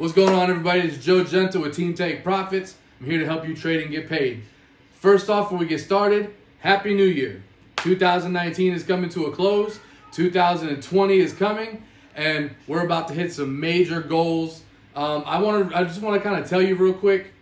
What's going on, everybody? It's Joe Giunta with Team Take Profits. I'm here to help you trade and get paid. First off, before we get started, Happy New Year. 2019 is coming to a close. 2020 is coming, and we're about to hit some major goals. I just want to kind of tell you real quick,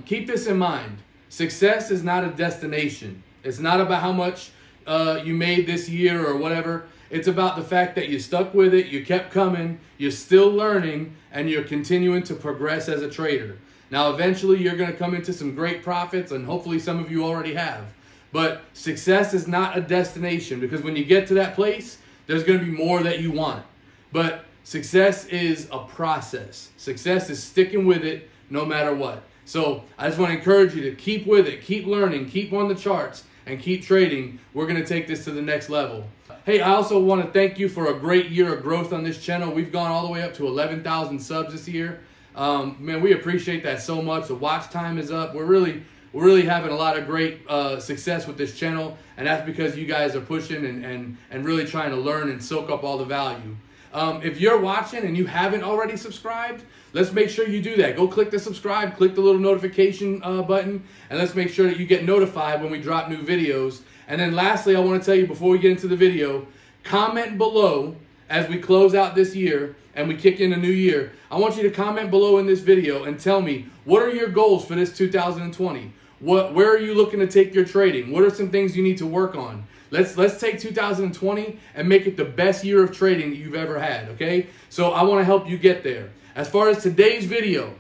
keep this in mind. Success is not a destination. It's not about how much you made this year or whatever. It's about the fact that you stuck with it, you kept coming, you're still learning, and you're continuing to progress as a trader. Now, eventually, you're going to come into some great profits, and hopefully some of you already have. But success is not a destination, because when you get to that place, there's going to be more that you want. But success is a process. Success is sticking with it no matter what. So I just want to encourage you to keep with it, keep learning, keep on the charts, and keep trading. We're going to take this to the next level. Hey, I also want to thank you for a great year of growth on this channel. We've gone all the way up to 11,000 subs this year. Man, we appreciate that so much. The watch time is up. We're really having a lot of great success with this channel, and that's because you guys are pushing and really trying to learn and soak up all the value. If you're watching and you haven't already subscribed, let's make sure you do that. Go click the subscribe, click the little notification button, and let's make sure that you get notified when we drop new videos. And then lastly, I want to tell you before we get into the video, comment below as we close out this year and we kick in a new year. I want you to comment below in this video and tell me, what are your goals for this 2020? Where are you looking to take your trading? What are some things you need to work on? Let's take 2020 and make it the best year of trading that you've ever had, okay? So I want to help you get there. As far as today's video,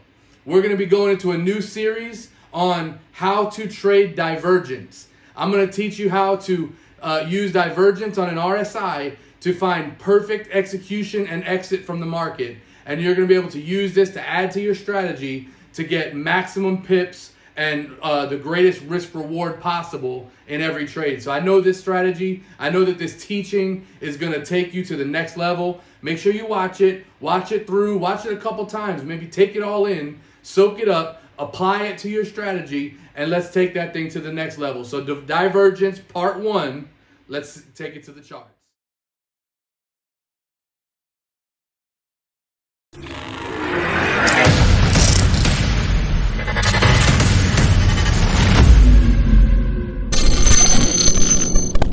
we're going to be going into a new series on how to trade divergence. I'm going to teach you how to use divergence on an RSI to find perfect execution and exit from the market. And you're going to be able to use this to add to your strategy to get maximum pips and the greatest risk reward possible in every trade. So I know this strategy, I know that this teaching is going to take you to the next level. Make sure you watch it through, watch it a couple times, maybe take it all in, soak it up, apply it to your strategy, and let's take that thing to the next level. So divergence part 1, let's take it to the charts.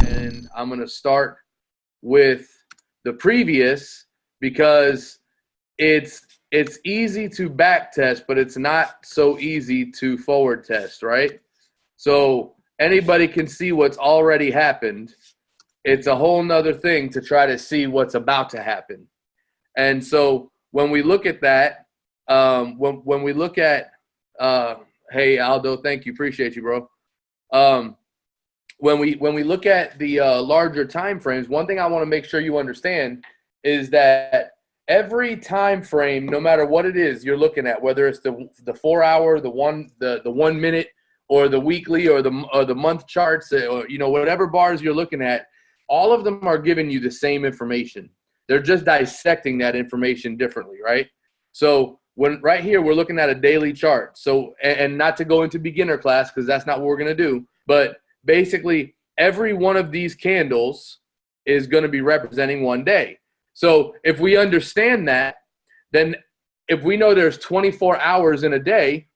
And I'm going to start with the previous because it's easy to back test, but it's not so easy to forward test, right? So anybody can see what's already happened. It's a whole nother thing to try to see what's about to happen. And so when we look at that, when we look at, hey Aldo, thank you, appreciate you, bro. When we look at the larger time frames, one thing I want to make sure you understand is that every time frame, no matter what it is you're looking at, whether it's the 4 hour, the 1 minute, or the weekly, or the month charts, or whatever bars you're looking at, all of them are giving you the same information. They're just dissecting that information differently, right? So right here we're looking at a daily chart. So and not to go into beginner class because that's not what we're gonna do, but basically every one of these candles is going to be representing one day. So if we understand that, then if we know there's 24 hours in a day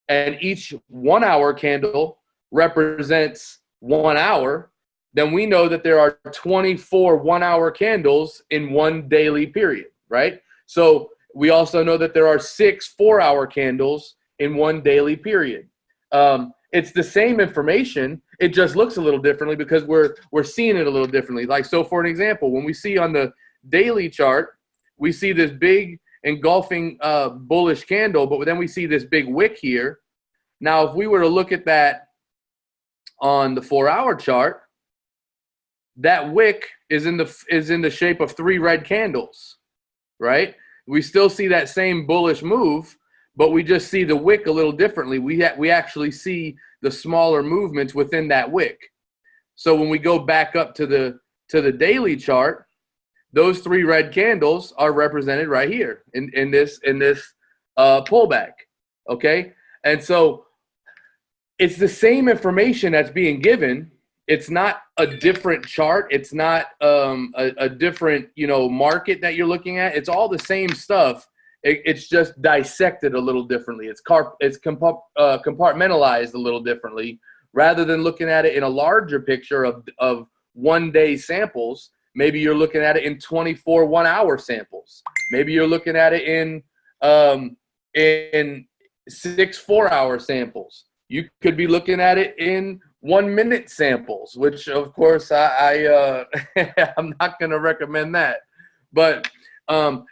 and each 1 hour candle represents 1 hour, then we know that there are 24 1-hour candles in one daily period, right? So we also know that there are 6 4-hour candles in one daily period. It's the same information. It just looks a little differently because we're seeing it a little differently. Like, so for an example, when we see on the daily chart, we see this big engulfing bullish candle, but then we see this big wick here. Now, if we were to look at that on the 4-hour chart, that wick is in the shape of 3 red candles, right? We still see that same bullish move, but we just see the wick a little differently. We actually see the smaller movements within that wick. So when we go back up to the daily chart, those 3 red candles are represented right here in this pullback. Okay, and so it's the same information that's being given. It's not a different chart. It's not a different market that you're looking at. It's all the same stuff. It's just dissected a little differently. It's compartmentalized a little differently, rather than looking at it in a larger picture of 1 day samples. Maybe you're looking at it in 24 1-hour samples. Maybe you're looking at it in 6 4-hour samples. You could be looking at it in 1 minute samples, which of course I'm not going to recommend that. But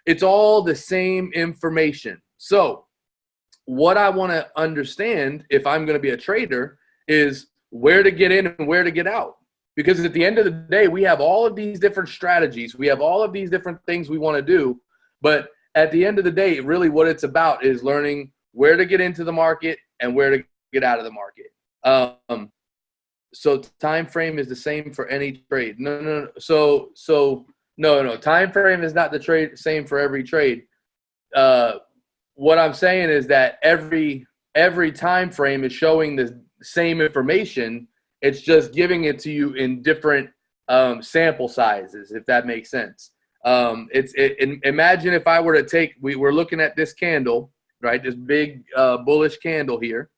it's all the same information. So what I want to understand if I'm going to be a trader is where to get in and where to get out. Because at the end of the day, we have all of these different strategies. We have all of these different things we want to do. But at the end of the day, really what it's about is learning where to get into the market and where to get out of the market. So time frame is the same for any trade. No. No. Time frame is not the same for every trade. What I'm saying is that every time frame is showing the same information. It's just giving it to you in different sample sizes, if that makes sense. Imagine if I were to take, we're looking at this candle, right? This big bullish candle here.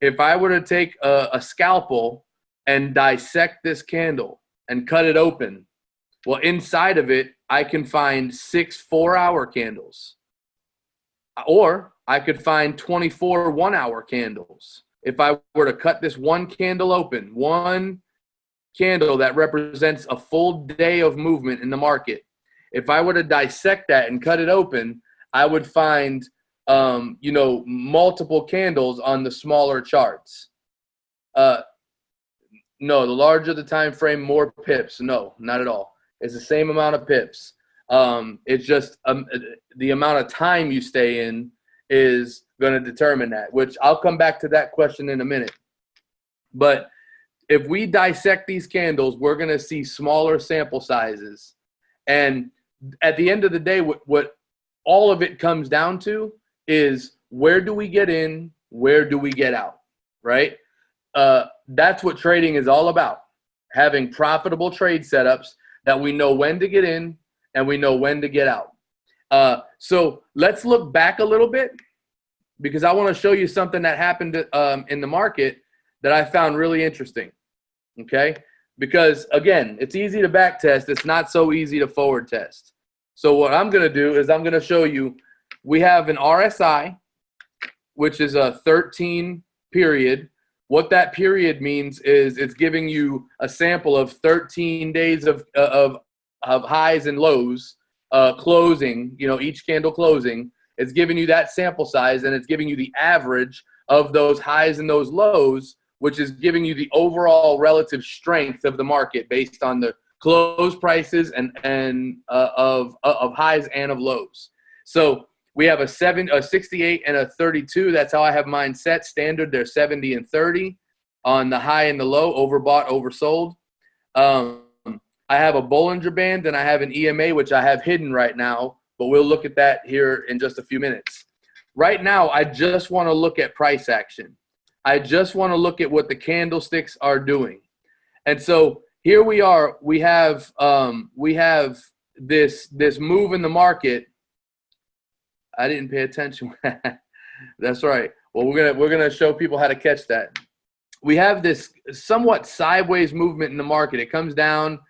If I were to take a scalpel and dissect this candle and cut it open, well, inside of it, I can find 6 4-hour candles, or I could find 24 1-hour candles. If I were to cut this one candle open, one candle that represents a full day of movement in the market, if I were to dissect that and cut it open, I would find, multiple candles on the smaller charts. No, the larger the time frame, more pips. No, not at all. It's the same amount of pips. It's just the amount of time you stay in is going to determine that, which I'll come back to that question in a minute. But if we dissect these candles, we're going to see smaller sample sizes. And at the end of the day, what all of it comes down to is, where do we get in? Where do we get out? Right? That's what trading is all about. Having profitable trade setups that we know when to get in and we know when to get out. So let's look back a little bit, because I want to show you something that happened in the market that I found really interesting. Okay? Because again, it's easy to back test. It's not so easy to forward test. So what I'm going to do is I'm going to show you, we have an RSI, which is a 13 period. What that period means is it's giving you a sample of 13 days of highs and lows closing, each candle closing. It's giving you that sample size, and it's giving you the average of those highs and those lows, which is giving you the overall relative strength of the market based on the close prices and of highs and of lows. So we have a 68 and a 32. That's how I have mine set. Standard, they're 70 and 30 on the high and the low, overbought, oversold. I have a Bollinger Band, and I have an EMA, which I have hidden right now, but we'll look at that here in just a few minutes. Right now, I just want to look at price action. I just want to look at what the candlesticks are doing. And so here we are. We have this move in the market. I didn't pay attention. That's right. Well, we're gonna show people how to catch that. We have this somewhat sideways movement in the market. It comes down,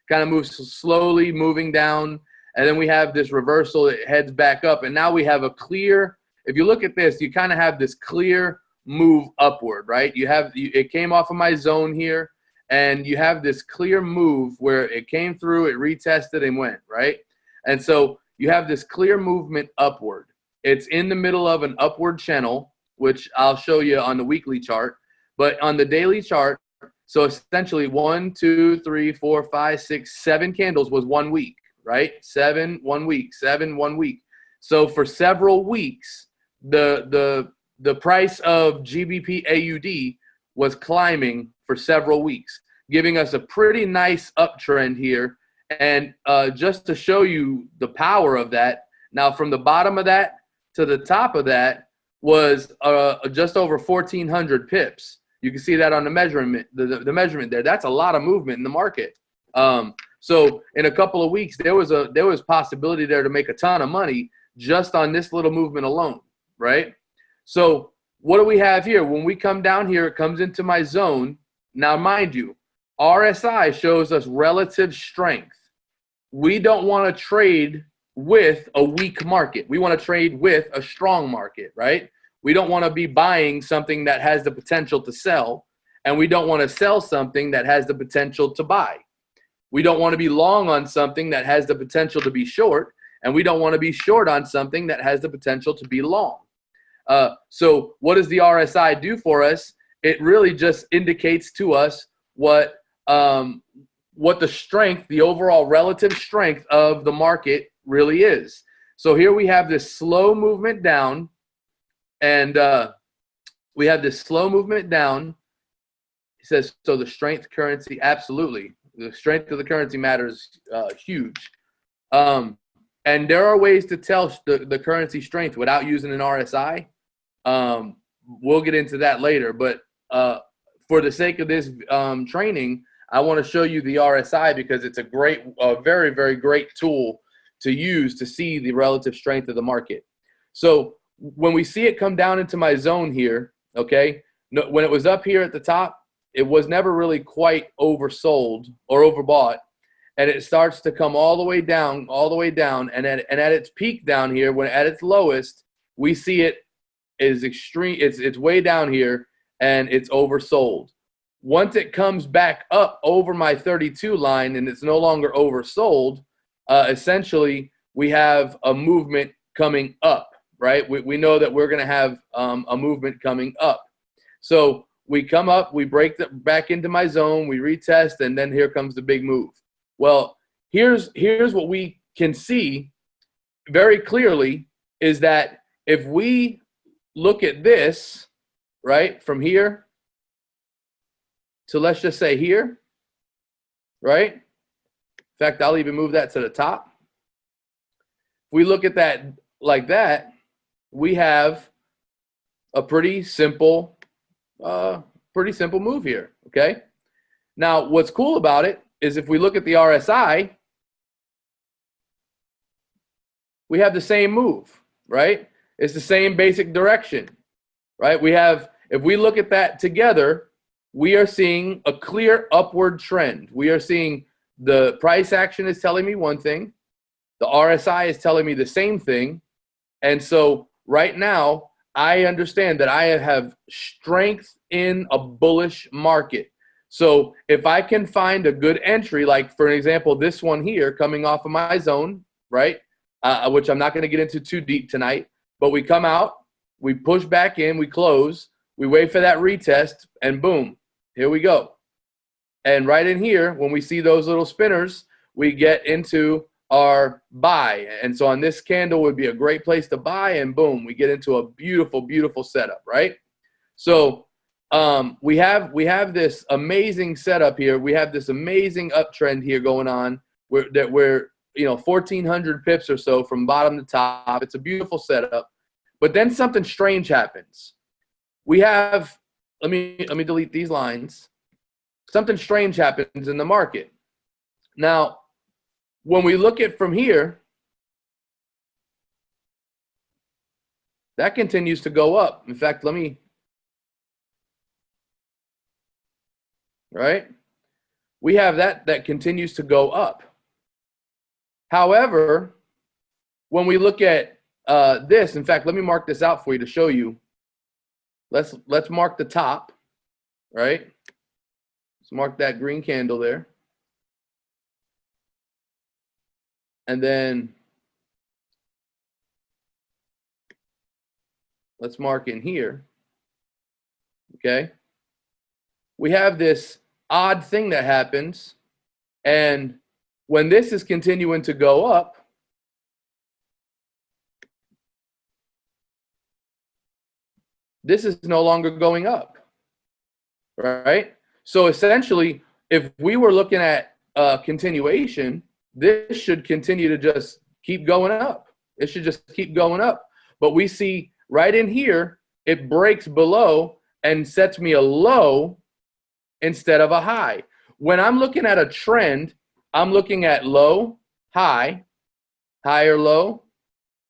kind of moves slowly, moving down, and then we have this reversal. It heads back up, and now we have a clear. If you look at this, you kind of have this clear move upward, right? It came off of my zone here, and you have this clear move where it came through, it retested and went, right? And so you have this clear movement upward. It's in the middle of an upward channel, which I'll show you on the weekly chart. But on the daily chart, so essentially 1, 2, 3, 4, 5, 6, 7 candles was 1 week, right? 7, 1 week, 7, 1 week. So for several weeks, the price of GBP AUD was climbing for several weeks, giving us a pretty nice uptrend here. And just to show you the power of that, now from the bottom of that to the top of that was just over 1,400 pips. You can see that on the measurement, the measurement there. That's a lot of movement in the market. So in a couple of weeks, there was possibility there to make a ton of money just on this little movement alone, right? So what do we have here? When we come down here, it comes into my zone. Now, mind you, RSI shows us relative strength. We don't want to trade with a weak market. We want to trade with a strong market, right? We don't want to be buying something that has the potential to sell, and we don't want to sell something that has the potential to buy. We don't want to be long on something that has the potential to be short, and we don't want to be short on something that has the potential to be long. So what does the RSI do for us? It really just indicates to us what the strength, the overall relative strength of the market really is. So here we have this slow movement down, and we have this slow movement down. It says, so the strength currency, absolutely. The strength of the currency matters huge. And there are ways to tell the currency strength without using an RSI. We'll get into that later, but for the sake of this training, I want to show you the RSI because it's a very, very great tool to use to see the relative strength of the market. So when we see it come down into my zone here, okay, when it was up here at the top, it was never really quite oversold or overbought, and it starts to come all the way down, and at its peak down here, when at its lowest, we see it is extreme. It's way down here, and it's oversold. Once it comes back up over my 32 line and it's no longer oversold, essentially we have a movement coming up, right? We know that we're going to have a movement coming up. So we come up, we break back into my zone, we retest, and then here comes the big move. Well, here's what we can see very clearly is that if we look at this, right, from here to, let's just say here, right? In fact, I'll even move that to the top. If we look at that like that, we have a pretty simple move here, okay? Now, what's cool about it is if we look at the RSI, we have the same move, right? It's the same basic direction, right? If we look at that together, we are seeing a clear upward trend. We are seeing the price action is telling me one thing, the RSI is telling me the same thing, and so right now, I understand that I have strength in a bullish market. So if I can find a good entry, like for an example, this one here coming off of my zone, right, which I'm not going to get into too deep tonight, but we come out, we push back in, we close, we wait for that retest, and boom, here we go. And right in here, when we see those little spinners, we get into our buy. And so on this candle would be a great place to buy, and boom, we get into a beautiful, beautiful setup, right? So we have this amazing setup here. We have this amazing uptrend here going on that we're 1,400 pips or so from bottom to top. It's a beautiful setup. But then something strange happens. We have, let me delete these lines. Something strange happens in the market. Now, when we look at from here, that continues to go up. In fact, right? We have that continues to go up. However, when we look at this, in fact, let me mark this out for you to show you. Let's mark the top, right? Let's mark that green candle there. And then let's mark in here, okay? We have this odd thing that happens, and when this is continuing to go up, this is no longer going up, right? So essentially, if we were looking at continuation, this should continue to just keep going up. It should just keep going up. But we see right in here, it breaks below and sets me a low instead of a high. When I'm looking at a trend, I'm looking at low, high, higher low,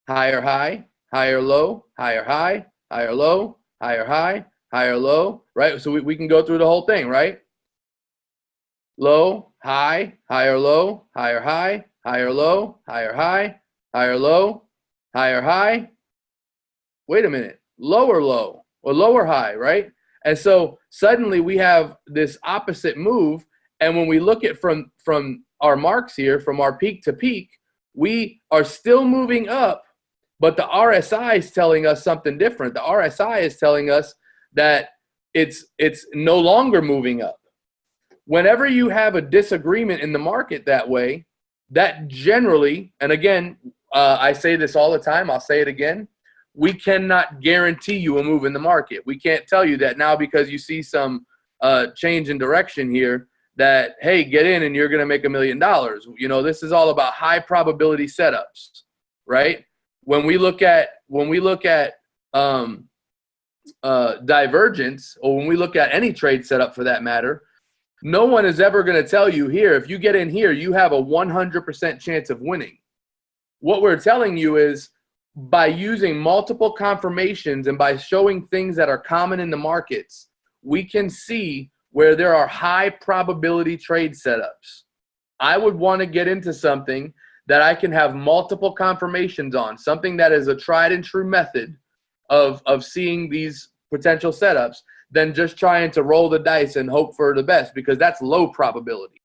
higher high, higher low, higher high, higher low, higher high, higher low, right? So we can go through the whole thing, right? Low, high, higher low, higher high, higher low, higher high, higher low, higher high. Wait a minute, lower low or lower high, right? And so suddenly we have this opposite move. And when we look at from our marks here, from our peak to peak, we are still moving up, but the RSI is telling us something different. The RSI is telling us that it's no longer moving up. Whenever you have a disagreement in the market that way, that generally, and again, I say this all the time, I'll say it again, we cannot guarantee you a move in the market. We can't tell you that now because you see some change in direction here that, hey, get in and you're going to make $1 million. You know, this is all about high probability setups, right? When we look at divergence, or when we look at any trade setup for that matter, no one is ever going to tell you here, if you get in here, you have a 100% chance of winning. What we're telling you is by using multiple confirmations and by showing things that are common in the markets, we can see where there are high probability trade setups. I would want to get into something that I can have multiple confirmations on, something that is a tried and true method of seeing these potential setups, than just trying to roll the dice and hope for the best, because that's low probability.